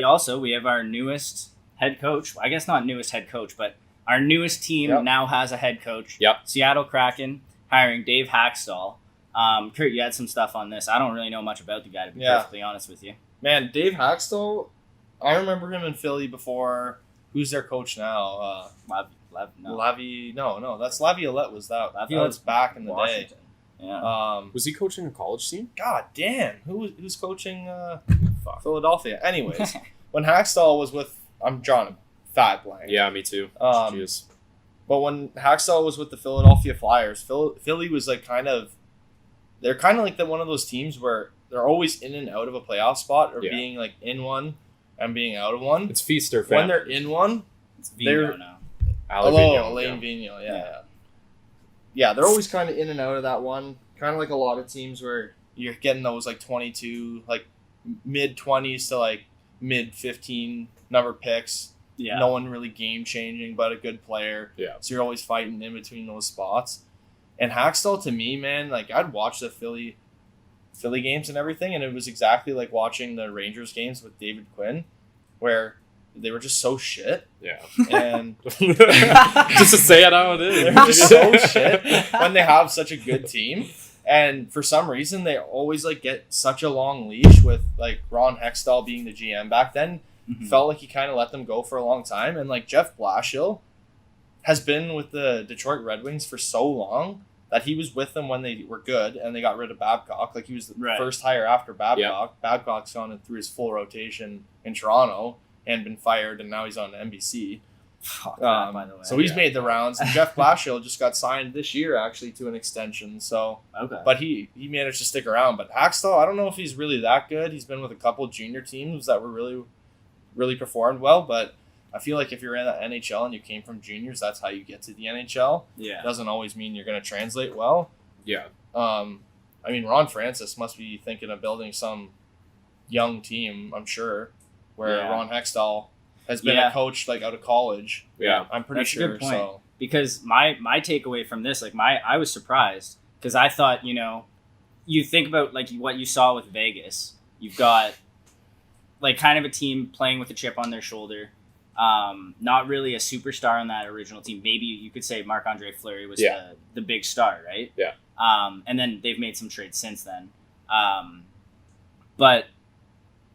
Also, we have our newest head coach. I guess not newest head coach, but our newest team now has a head coach. Yep. Seattle Kraken hiring Dave Hakstol. Kurt, you had some stuff on this. I don't really know much about the guy, to be perfectly honest with you. Man, Dave Hakstol, I remember him in Philly before. Who's their coach now? That's Laviolette was that. Laviolette's back in the Washington. day. Yeah. Was he coaching a college team? God damn. Who's coaching Philadelphia? Anyways, when Hakstol was with... I'm drawing a fat blank. Yeah, me too. Jeez. But when Hakstol was with the Philadelphia Flyers, Philly was like they're kind of like one of those teams where they're always in and out of a playoff spot or being like in one and being out of one. It's feast or famine. When they're in one, It's Vino now. Alain Vigneault, yeah. They're always kind of in and out of that one. Kind of like a lot of teams where you're getting those like 22, like mid 20s to like mid 15 number picks. Yeah. No one really game changing, but a good player. Yeah. So you're always fighting in between those spots. And Hakstol, to me, man, like I'd watch the Philly games and everything, and it was exactly like watching the Rangers games with David Quinn, where they were just so shit. Yeah. And just to say it how it is. they're just so shit when they have such a good team. And for some reason, they always like get such a long leash with like Ron Hextall being the GM back then. Mm-hmm. Felt like he kind of let them go for a long time. And like Jeff Blashill has been with the Detroit Red Wings for so long that he was with them when they were good and they got rid of Babcock. Like he was the first hire after Babcock. Yeah. Babcock's gone through his full rotation in Toronto and been fired, and now he's on NBC. By the way. So he's made the rounds. And Jeff Blashill just got signed this year actually to an extension. So but he managed to stick around. But Hakstol, I don't know if he's really that good. He's been with a couple junior teams that were really performed well, but I feel like if you're in the NHL and you came from juniors, that's how you get to the NHL. Yeah. It doesn't always mean you're going to translate well. Yeah. I mean, Ron Francis must be thinking of building some young team, I'm sure, where Ron Hextall has been a coach like out of college. Yeah. I'm pretty That's sure. a good point. So. Because my takeaway from this, like I was surprised because I thought, you think about like what you saw with Vegas. You've got like kind of a team playing with a chip on their shoulder. Not really a superstar on that original team. Maybe you could say Marc-Andre Fleury was the big star, right? Yeah. And then they've made some trades since then. But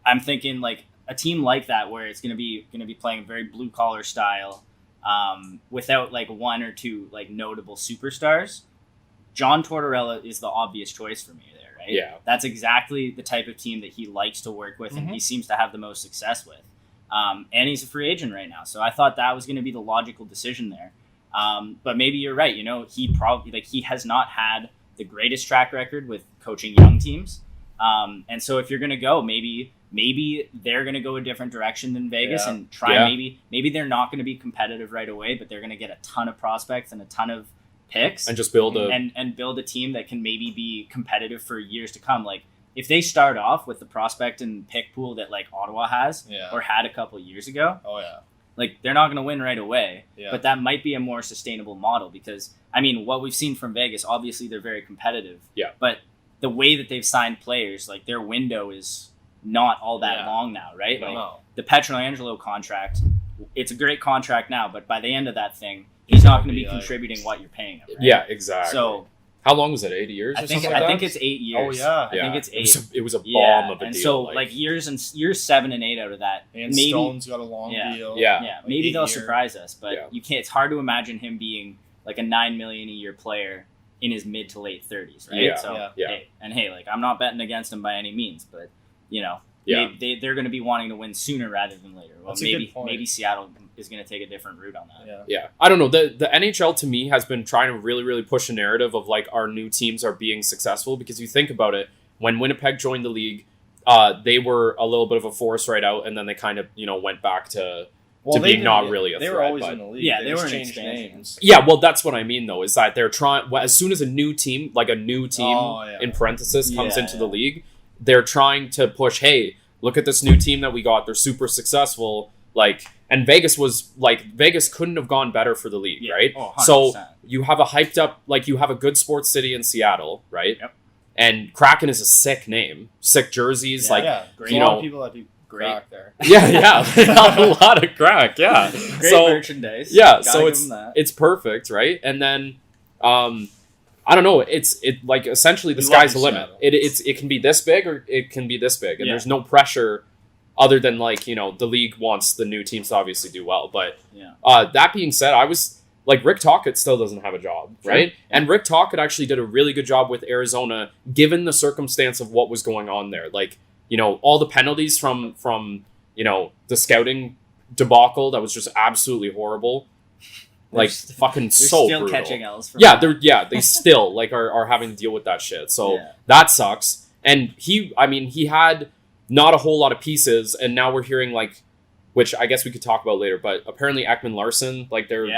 I'm thinking like a team like that where it's gonna be playing very blue collar style, without like one or two like notable superstars. John Tortorella is the obvious choice for me there, right? Yeah. That's exactly the type of team that he likes to work with and he seems to have the most success with. And he's a free agent right now. So I thought that was going to be the logical decision there. But maybe you're right. He has not had the greatest track record with coaching young teams. And so if you're going to go, maybe they're going to go a different direction than Vegas and try. Maybe they're not going to be competitive right away, but they're going to get a ton of prospects and a ton of picks and just build build a team that can maybe be competitive for years to come. Like if they start off with the prospect and pick pool that like Ottawa has or had a couple of years ago, like they're not going to win right away, but that might be a more sustainable model because I mean, what we've seen from Vegas, obviously they're very competitive, but the way that they've signed players, like their window is not all that long now, right? The Pietrangelo contract, it's a great contract now, but by the end of that thing, he's not going to be contributing what you're paying him. Right? Yeah, exactly. So how long was it? 80 years? I think it's 8 years. Oh yeah, I think it's 8. It was a bomb of a and deal. So like years 7 and 8 out of that. And maybe Stone's got a long deal. Yeah. Maybe they'll surprise us, but you can't. It's hard to imagine him being like a $9 million a year player in his mid to late 30s, right? Hey, like I'm not betting against him by any means, but they're going to be wanting to win sooner rather than later. Well, maybe Seattle is going to take a different route on that. Yeah. I don't know. The NHL to me has been trying to really, really push a narrative of like our new teams are being successful because you think about it, when Winnipeg joined the league, they were a little bit of a force right out, and then they kind of went back to being not really a threat. They were always in the league. Yeah, they were changed names. Yeah, well, that's what I mean though, is that they're trying. As soon as a new team, like a new team in parenthesis, comes into the league, they're trying to push. Hey, look at this new team that we got. They're super successful. Like, and Vegas couldn't have gone better for the league, right? Oh, so you have a hyped up, like you have a good sports city in Seattle, right? Yep. And Kraken is a sick name, sick jerseys, great. A lot of people that do crack there. Yeah, a lot of crack. Yeah, great merchandise. Yeah, so it's perfect, right? And then, I don't know. It's like essentially the sky's the limit. It can be this big or it can be this big, and there's no pressure other than like the league wants the new teams to obviously do well. But that being said, I was. Like, Rick Tocchet still doesn't have a job, right? Sure. And Rick Tocchet actually did a really good job with Arizona, given the circumstance of what was going on there. Like, all the penalties from the scouting debacle that was just absolutely horrible. Like, fucking so still brutal. Catching L's from they still, like, are having to deal with that shit. So, that sucks. And he had not a whole lot of pieces, and now we're hearing, like, which I guess we could talk about later, but apparently Ekman Larson, like they agreed,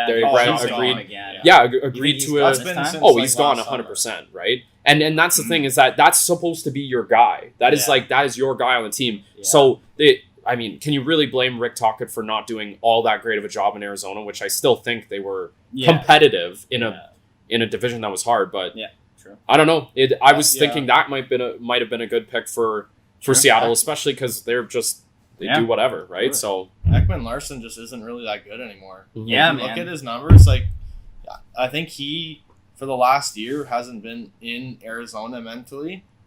agreed to it. He's gone 100%, right? And that's the thing is that's supposed to be your guy. That is your guy on the team. Yeah. So can you really blame Rick Tocchet for not doing all that great of a job in Arizona? Which I still think they were competitive in a division that was hard, but true. I don't know. I was thinking that might have been a good pick for Seattle, especially because they're just. They do whatever, right? So Ekman Larson just isn't really that good anymore. Yeah, man. Look at his numbers. Like, I think he for the last year hasn't been in Arizona mentally,